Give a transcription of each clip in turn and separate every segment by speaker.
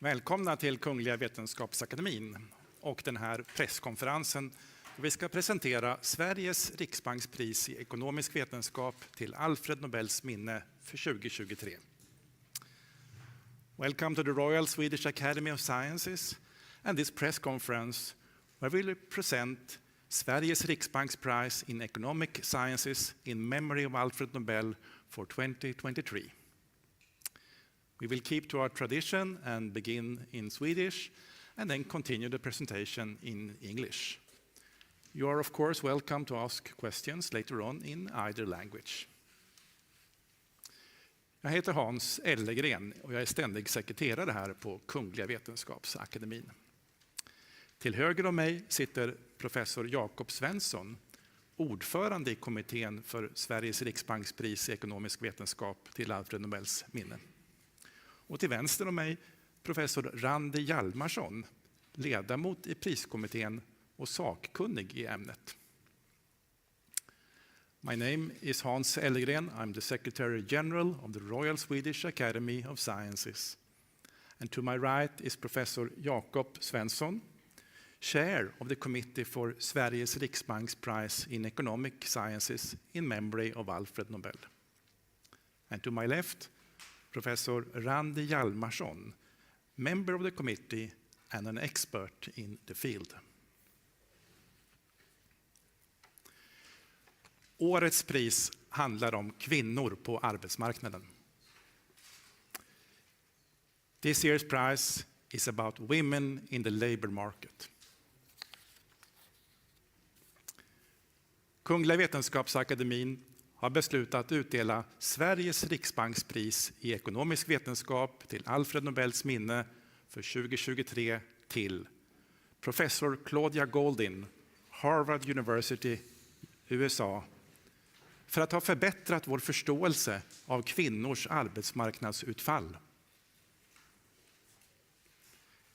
Speaker 1: Välkomna till Kungliga Vetenskapsakademin och den här presskonferensen. Vi ska presentera Sveriges riksbankspris i ekonomisk vetenskap till Alfred Nobels minne för 2023. Welcome to the Royal Swedish Academy of Sciences and this press conference where we will present Sveriges riksbankspris in economic sciences in memory of Alfred Nobel for 2023. We will keep to our tradition and begin in Swedish and then continue the presentation in English. You are of course welcome to ask questions later on in either language. Jag heter Hans Ellegren och jag är ständig sekreterare här på Kungliga Vetenskapsakademin. Till höger om mig sitter professor Jakob Svensson, ordförande i kommittén för Sveriges riksbankspris i ekonomisk vetenskap till Alfred Nobels minne. Och till vänster om mig professor Randi Hjalmarsson, ledamot i priskommittén och sakkunnig i ämnet. My name is Hans Ellegren. I'm the Secretary General of the Royal Swedish Academy of Sciences. And to my right is Professor Jakob Svensson, Chair of the Committee for Sveriges riksbankspris in economic sciences in memory of Alfred Nobel. And to my left, Professor Randi Hjalmarsson, member of the committee and an expert in the field. Årets pris handlar om kvinnor på arbetsmarknaden. This year's prize is about women in the labor market. Kungliga Vetenskapsakademin har beslutat utdela Sveriges riksbankspris i ekonomisk vetenskap till Alfred Nobels minne för 2023 till professor Claudia Goldin, Harvard University, USA, för att ha förbättrat vår förståelse av kvinnors arbetsmarknadsutfall.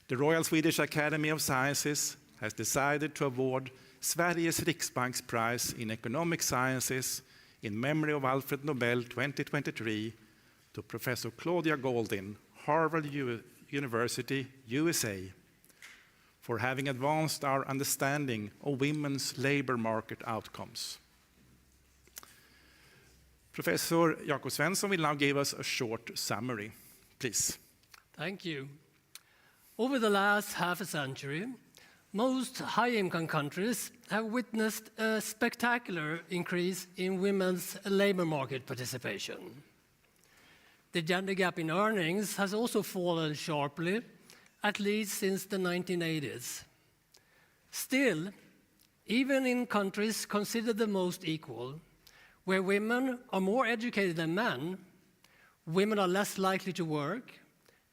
Speaker 1: The Royal Swedish Academy of Sciences has decided to award Sveriges riksbankspris in economic sciences in memory of Alfred Nobel 2023 to Professor Claudia Goldin, Harvard University, USA, for having advanced our understanding of women's labor market outcomes. Professor Jakob Svensson will now give us a short summary. Please.
Speaker 2: Thank you. Over the last half a century, most high-income countries have witnessed a spectacular increase in women's labor market participation. The gender gap in earnings has also fallen sharply, at least since the 1980s. Still, even in countries considered the most equal, where women are more educated than men, women are less likely to work,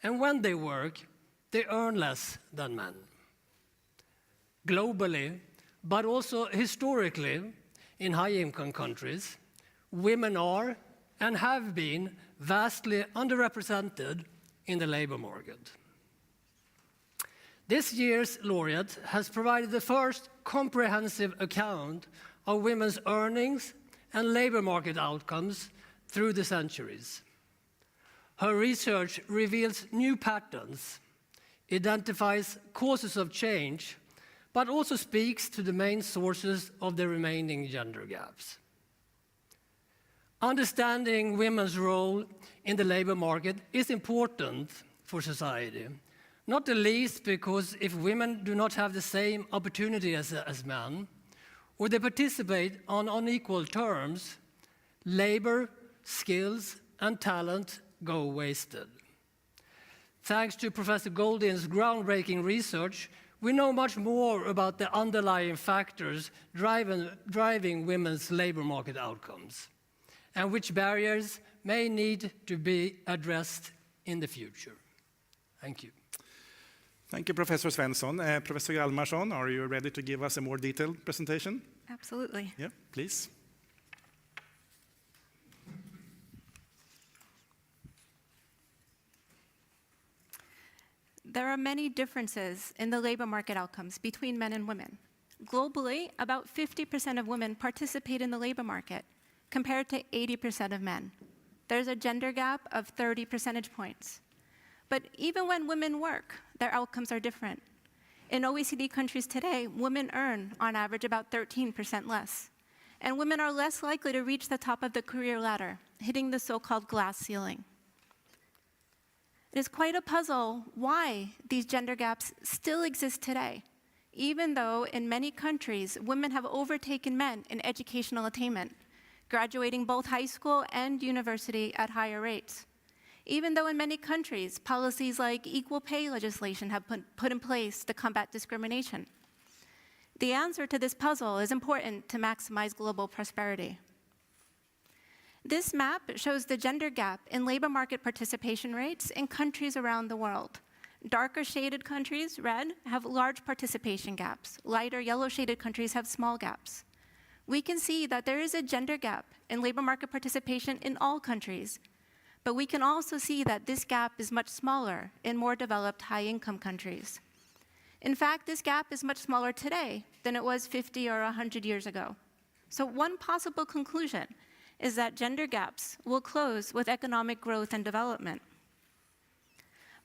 Speaker 2: and when they work, they earn less than men. Globally, but also historically, in high-income countries, women are and have been vastly underrepresented in the labor market. This year's laureate has provided the first comprehensive account of women's earnings and labor market outcomes through the centuries. Her research reveals new patterns, identifies causes of change, but also speaks to the main sources of the remaining gender gaps. Understanding women's role in the labor market is important for society, not the least because if women do not have the same opportunity as men, or they participate on unequal terms, labor, skills, and talent go wasted. Thanks to Professor Goldin's groundbreaking research, we know much more about the underlying factors driving women's labor market outcomes, and which barriers may need to be addressed in the future. Thank you.
Speaker 1: Thank you, Professor Svensson. Professor Hjalmarsson, are you ready to give us a more detailed presentation?
Speaker 3: Absolutely.
Speaker 1: Yeah, please.
Speaker 3: There are many differences in the labor market outcomes between men and women. Globally, about 50% of women participate in the labor market, compared to 80% of men. There's a gender gap of 30 percentage points. But even when women work, their outcomes are different. In OECD countries today, women earn, on average, about 13% less. And women are less likely to reach the top of the career ladder, hitting the so-called glass ceiling. It is quite a puzzle why these gender gaps still exist today, even though in many countries, women have overtaken men in educational attainment, graduating both high school and university at higher rates. Even though in many countries, policies like equal pay legislation have put in place to combat discrimination. The answer to this puzzle is important to maximize global prosperity. This map shows the gender gap in labor market participation rates in countries around the world. Darker shaded countries, red, have large participation gaps. Lighter yellow shaded countries have small gaps. We can see that there is a gender gap in labor market participation in all countries, but we can also see that this gap is much smaller in more developed high-income countries. In fact, this gap is much smaller today than it was 50 or 100 years ago. So one possible conclusion is that gender gaps will close with economic growth and development.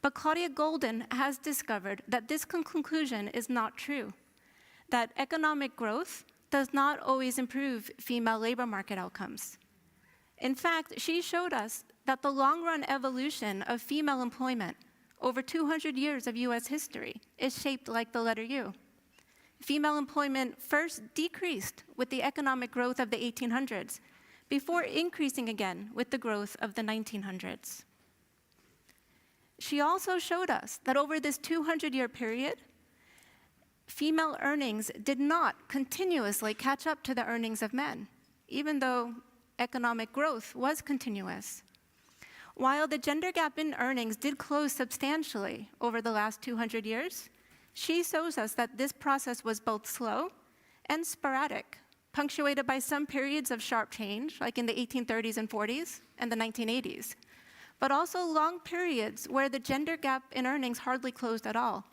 Speaker 3: But Claudia Goldin has discovered that this conclusion is not true, that economic growth does not always improve female labor market outcomes. In fact, she showed us that the long-run evolution of female employment over 200 years of US history is shaped like the letter U. Female employment first decreased with the economic growth of the 1800s, before increasing again with the growth of the 1900s. She also showed us that over this 200-year period, female earnings did not continuously catch up to the earnings of men, even though economic growth was continuous. While the gender gap in earnings did close substantially over the last 200 years, she shows us that this process was both slow and sporadic, punctuated by some periods of sharp change, like in the 1830s and 40s and the 1980s, but also long periods where the gender gap in earnings hardly closed at all.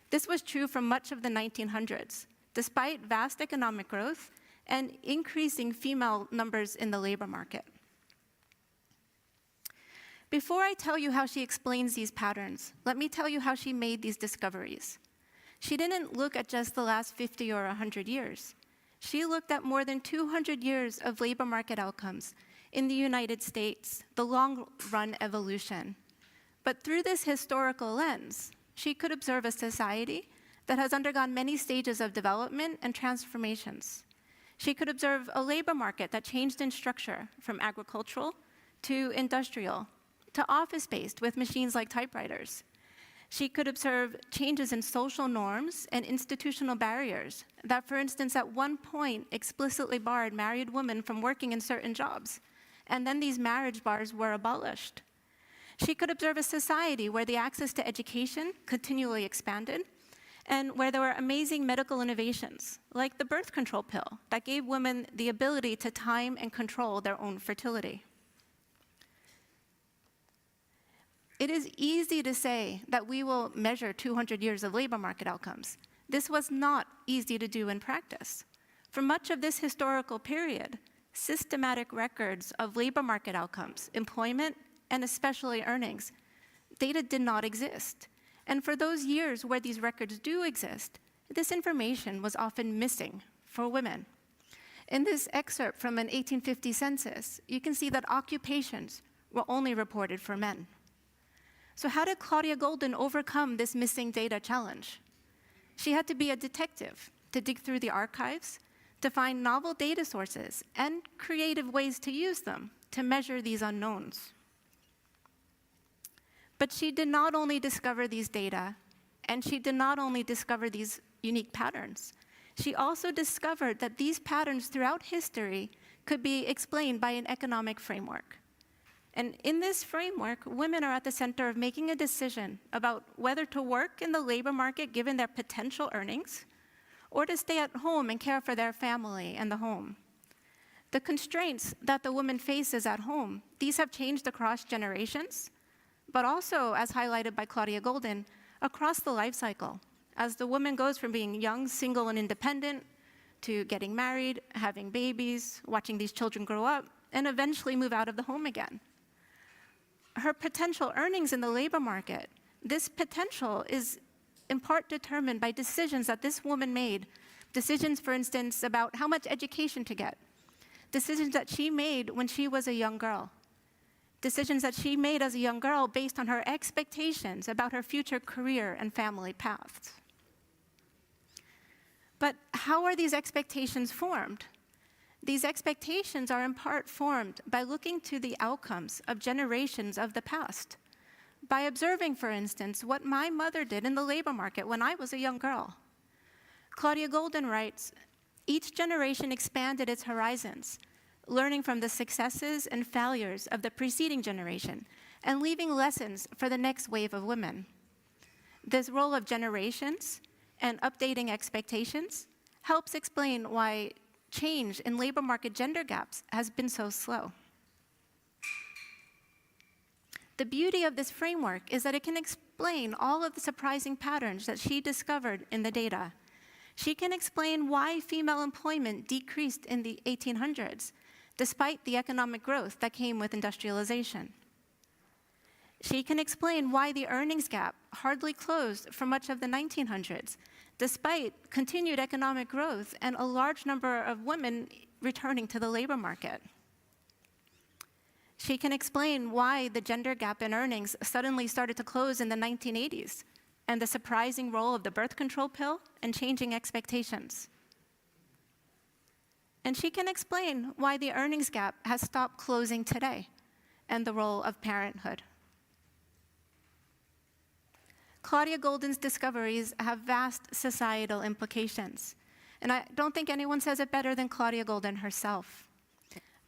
Speaker 3: This was true for much of the 1900s, despite vast economic growth and increasing female numbers in the labor market. Before I tell you how she explains these patterns, let me tell you how she made these discoveries. She didn't look at just the last 50 or 100 years. She looked at more than 200 years of labor market outcomes in the United States, the long-run evolution. But through this historical lens, she could observe a society that has undergone many stages of development and transformations. She could observe a labor market that changed in structure from agricultural to industrial, to office-based with machines like typewriters. She could observe changes in social norms and institutional barriers that, for instance, at one point explicitly barred married women from working in certain jobs, and then these marriage bars were abolished. She could observe a society where the access to education continually expanded, and where there were amazing medical innovations, like the birth control pill, that gave women the ability to time and control their own fertility. It is easy to say that we will measure 200 years of labor market outcomes. This was not easy to do in practice. For much of this historical period, systematic records of labor market outcomes, employment, and especially earnings, data did not exist. And for those years where these records do exist, this information was often missing for women. In this excerpt from an 1850 census, you can see that occupations were only reported for men. So how did Claudia Goldin overcome this missing data challenge? She had to be a detective to dig through the archives, to find novel data sources and creative ways to use them to measure these unknowns. But she did not only discover these data, and she did not only discover these unique patterns, she also discovered that these patterns throughout history could be explained by an economic framework. And in this framework, women are at the center of making a decision about whether to work in the labor market given their potential earnings, or to stay at home and care for their family and the home. The constraints that the woman faces at home, these have changed across generations, but also, as highlighted by Claudia Goldin, across the life cycle, as the woman goes from being young, single, and independent, to getting married, having babies, watching these children grow up, and eventually move out of the home again. Her potential earnings in the labor market This potential is in part determined by decisions that this woman made. Decisions, for instance, about how much education to get. Decisions that she made when she was a young girl. Decisions that she made as a young girl based on her expectations about her future career and family paths. But how are these expectations formed? These expectations are in part formed by looking to the outcomes of generations of the past. By observing, for instance, what my mother did in the labor market when I was a young girl. Claudia Golden writes, each generation expanded its horizons, learning from the successes and failures of the preceding generation and leaving lessons for the next wave of women. This role of generations and updating expectations helps explain why change in labor market gender gaps has been so slow. The beauty of this framework is that it can explain all of the surprising patterns that she discovered in the data. She can explain why female employment decreased in the 1800s, despite the economic growth that came with industrialization. She can explain why the earnings gap hardly closed for much of the 1900s, despite continued economic growth and a large number of women returning to the labor market. She can explain why the gender gap in earnings suddenly started to close in the 1980s, and the surprising role of the birth control pill in changing expectations. And she can explain why the earnings gap has stopped closing today, and the role of parenthood. Claudia Golden's discoveries have vast societal implications, and I don't think anyone says it better than Claudia Golden herself.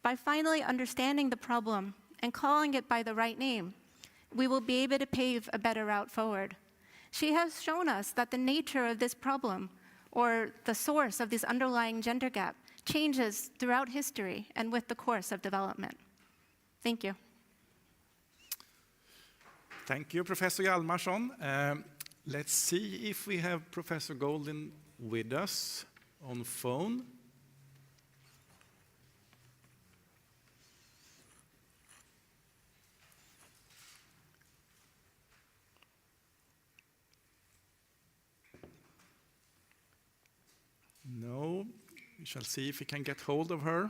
Speaker 3: By finally understanding the problem and calling it by the right name, we will be able to pave a better route forward. She has shown us that the nature of this problem, or the source of this underlying gender gap, changes throughout history and with the course of development. Thank you.
Speaker 1: Thank you, Professor Hjalmarsson. Let's see if we have Professor Golden with us on phone. No, we shall see if we can get hold of her.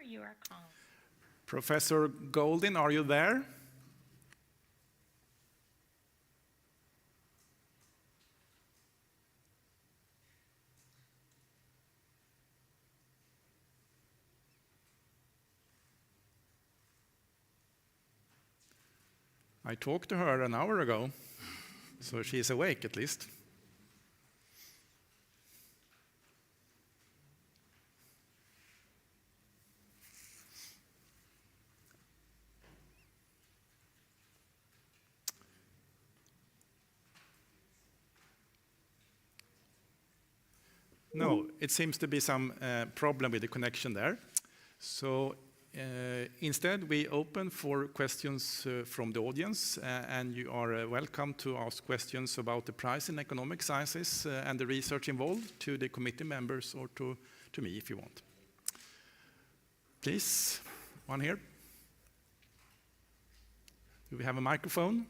Speaker 4: You are calm.
Speaker 1: Professor Golden, are you there? I talked to her an hour ago, so she's awake at least. No, it seems to be some problem with the connection there. So instead, we open for questions from the audience, and you are welcome to ask questions about the prize in economic sciences and the research involved to the committee members or to me if you want. Please, one here. Do we have a microphone?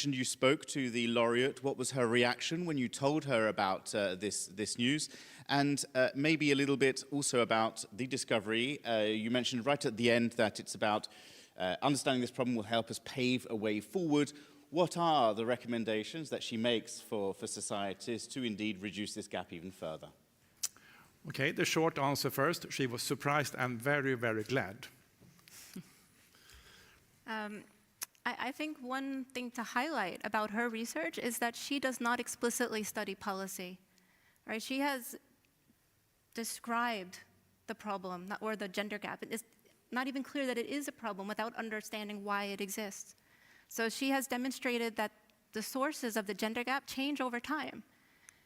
Speaker 5: You spoke to the laureate. What was her reaction when you told her about this news? And maybe a little bit also about the discovery. You mentioned right at the end that it's about understanding this problem will help us pave a way forward. What are the recommendations that she makes for societies to indeed reduce this gap even further?
Speaker 1: Okay, the short answer first. She was surprised and very, very glad.
Speaker 3: I think one thing to highlight about her research is that she does not explicitly study policy, right? She has described the problem, or the gender gap. It's not even clear that it is a problem without understanding why it exists. So she has demonstrated that the sources of the gender gap change over time,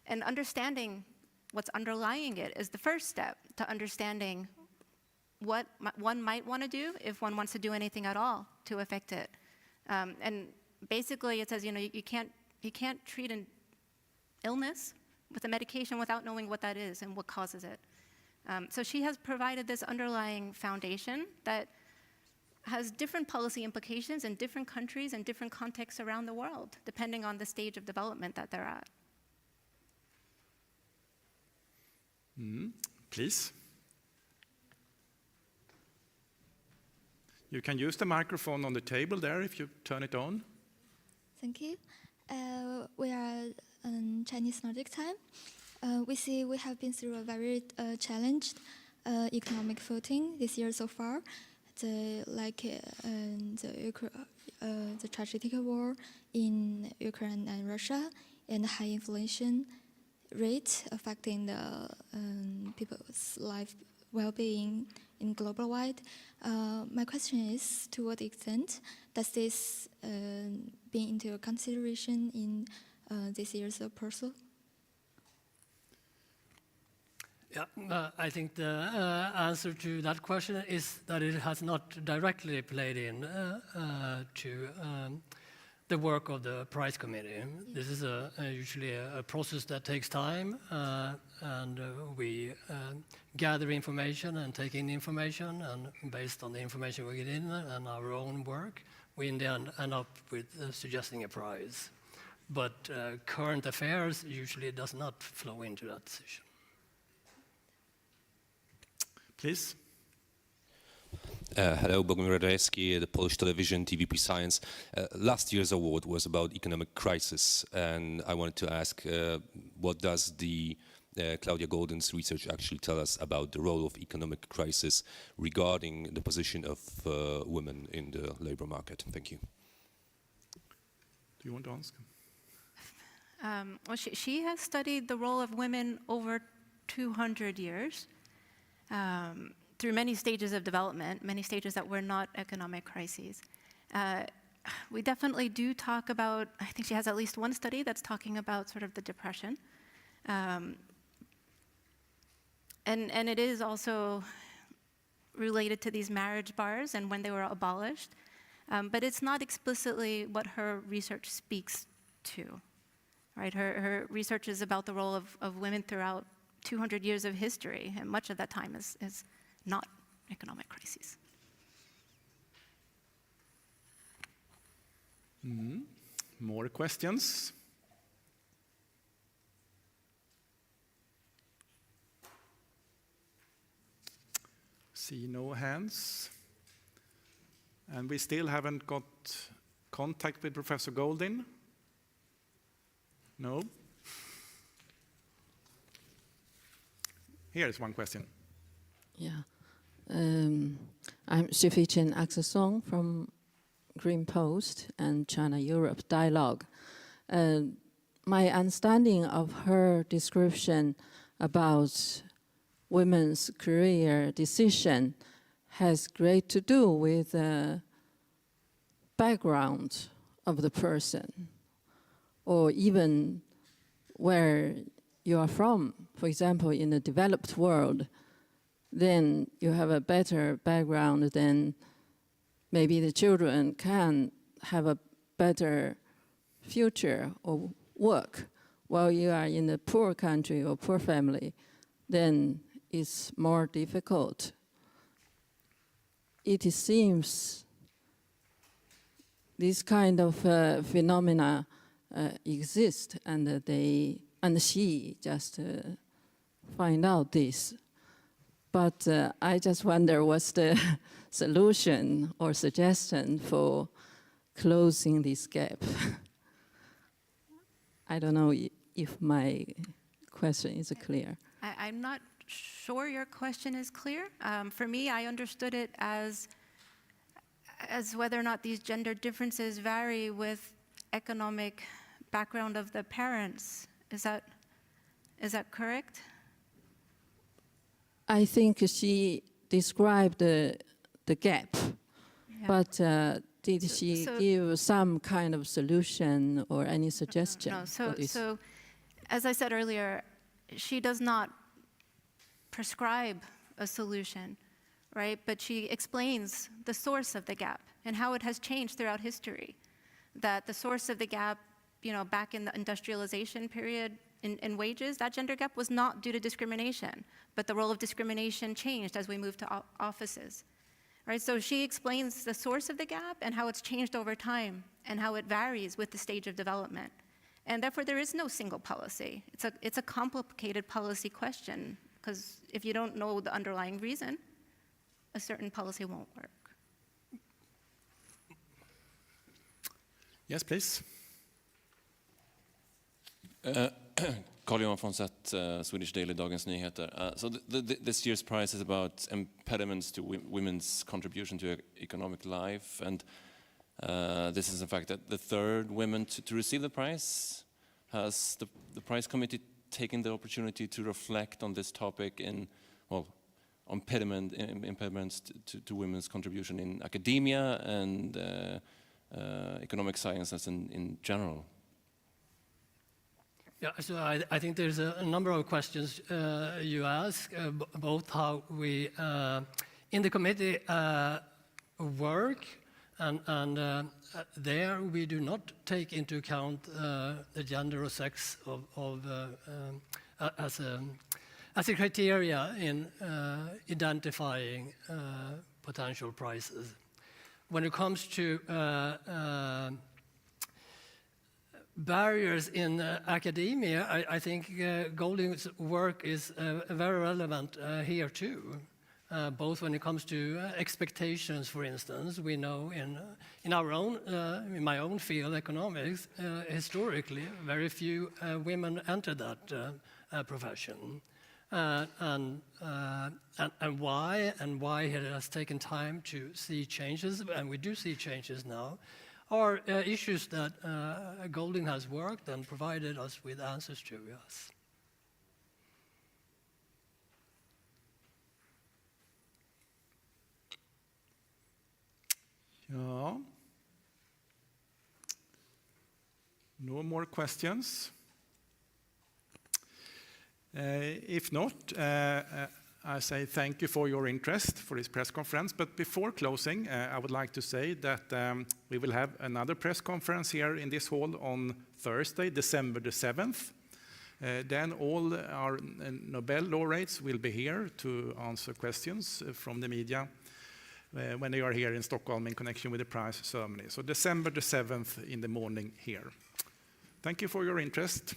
Speaker 3: and understanding what's underlying it is the first step to understanding what one might want to do if one wants to do anything at all to affect it. And basically, it says, you can't treat an illness with a medication without knowing what that is and what causes it. So she has provided this underlying foundation that has different policy implications in different countries and different contexts around the world, depending on the stage of development that they're at.
Speaker 1: Please. You can use the microphone on the table there if you turn it on.
Speaker 4: Thank you. We are Chinese Nordic time. We see we have been through a very challenged economic footing this year so far. The tragic war in Ukraine and Russia, and high inflation rate affecting the people's life well-being in global wide. My question is, to what extent does this be into consideration in this year's proposal?
Speaker 2: Yeah, I think the answer to that question is that it has not directly played in to the work of the prize committee. This is usually a process that takes time, and we gather information and take in information, and based on the information we get in and our own work, we then end up with suggesting a prize. But current affairs usually does not flow into that decision.
Speaker 1: Please.
Speaker 6: Hello, Bogomir Radomski, the Polish television, TVP Science. Last year's award was about economic crisis, and I wanted to ask, what does the Claudia Golden's research actually tell us about the role of economic crisis regarding the position of women in the labor market? Thank you.
Speaker 1: Do you want to ask?
Speaker 3: Well, she has studied the role of women over 200 years. Through many stages of development, many stages that were not economic crises. We definitely do talk about, I think she has at least one study that's talking about sort of the depression. And it is also related to these marriage bars and when they were abolished. But it's not explicitly what her research speaks to, right? Her research is about the role of women throughout 200 years of history, and much of that time is not economic crises.
Speaker 1: More questions? See no hands. And we still haven't got contact with Professor Goldin? No? Here is one question.
Speaker 7: Yeah. I'm Shifichen Aksesong from Green Post and China-Europe Dialogue. My understanding of her description about women's career decision has great to do with the background of the person, or even where you are from. For example, in the developed world, then you have a better background, then maybe the children can have a better future or work. While you are in a poor country or poor family, then it's more difficult. It seems this kind of phenomena exist, and she just find out this. But I just wonder what's the solution or suggestion for closing this gap. I don't know if my question is clear.
Speaker 3: I'm not sure your question is clear. For me, I understood it as whether or not these gender differences vary with economic background of the parents. Is that correct?
Speaker 7: I think she described the gap,
Speaker 3: Yeah.
Speaker 7: but did she give some kind of solution or any suggestion?
Speaker 3: No.
Speaker 7: for this?
Speaker 3: So, as I said earlier, she does not prescribe a solution, right? But she explains the source of the gap and how it has changed throughout history. That the source of the gap, back in the industrialization period in wages, that gender gap was not due to discrimination, but the role of discrimination changed as we moved to offices, right? So she explains the source of the gap and how it's changed over time and how it varies with the stage of development. And therefore, there is no single policy. It's a complicated policy question, because if you don't know the underlying reason, a certain policy won't work.
Speaker 1: Yes, please.
Speaker 8: Carl-Johan Fonset, Swedish Daily Dagens Nyheter. So this year's prize is about impediments to women's contribution to economic life, and this is in fact the third woman to receive the prize. Has the prize committee taken the opportunity to reflect on this topic on impediments to women's contribution in academia and economic sciences in general?
Speaker 2: Yeah, so I think there's a number of questions you ask, both how we in the committee work, and there we do not take into account the gender or sex as a criteria in identifying potential prizes. When it comes to barriers in academia, I think Golding's work is very relevant here too. Both when it comes to expectations, for instance, we know in my own field, economics, historically, very few women enter that profession, and why it has taken time to see changes, and we do see changes now, are issues that Golding has worked and provided us with answers to. Yes.
Speaker 1: Ja. No more questions? If not, I say thank you for your interest for this press conference. But before closing, I would like to say that we will have another press conference here in this hall on Thursday, December the 7th. Then all our Nobel laureates will be here to answer questions from the media when they are here in Stockholm in connection with the prize ceremony. So December the 7th in the morning here. Thank you for your interest.